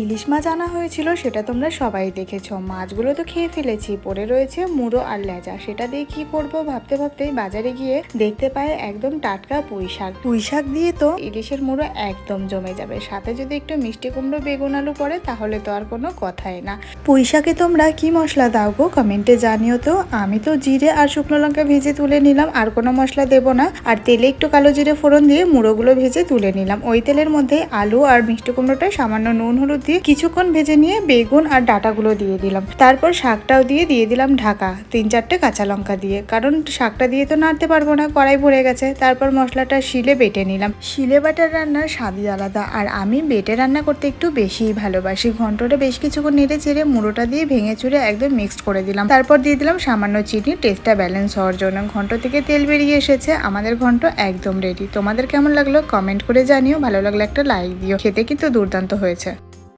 ইলিশ মাছ আনা হয়েছিল, সেটা তোমরা সবাই দেখেছো। মাছগুলো তো খেয়ে ফেলেছি, পড়ে রয়েছে মুড়ো আর লেজা। সেটা দিয়ে কি করব ভাবতে ভাবতেই বাজারে গিয়ে দেখতে পাই একদম টাটকা পুঁই শাক। পুঁই শাক দিয়ে তো ইলিশের মুড়ো একদম জমে যাবে। সাথে যদি একটু মিষ্টি কুমড়ো বেগুন আলু পড়ে তাহলে তো আর কোনো কথাই না। পুঁই শাকে তোমরা কি মশলা দাও গো, কমেন্টে জানিও তো। আমি তো জিরে আর শুকনো লঙ্কা ভেজে তুলে নিলাম, আর কোনো মশলা দেবো না। আর তেলে একটু কালো জিরে ফোড়ন দিয়ে মুড়োগুলো ভেজে তুলে নিলাম। ওই তেলের মধ্যে আলু আর মিষ্টি কুমড়োটা সামান্য নুন হলুদ দিয়ে কিছুক্ষণ ভেজে নিয়ে বেগুন আর ডাঁটাগুলো দিয়ে দিলাম। তারপর শাকটাও দিয়ে দিলাম ঢাকা, 3-4টে কাঁচা লঙ্কা দিয়ে, কারণ শাকটা দিয়ে তো নাড়তে পারবো না, কড়াই ভরে গেছে। তারপর মশলাটা শিলে বেটে নিলাম। শিলে বাটার রান্নার স্বাদই আলাদা, আর আমি বেটে রান্না করতে একটু বেশিই ভালোবাসি। ঘন্টটা বেশ কিছুক্ষণ নেড়ে চেড়ে মুড়োটা দিয়ে ভেঙে চুড়ে একদম মিক্সড করে দিলাম। তারপর দিয়ে দিলাম সামান্য চিনি, টেস্টটা ব্যালেন্স হওয়ার জন্য। ঘন্ট থেকে তেল বেরিয়ে এসেছে, আমাদের ঘন্ট একদম রেডি। তোমাদের কেমন লাগলো কমেন্ট করে জানিও, ভালো লাগলে একটা লাইক দিও। খেতে কিন্তু দুর্দান্ত হয়েছে।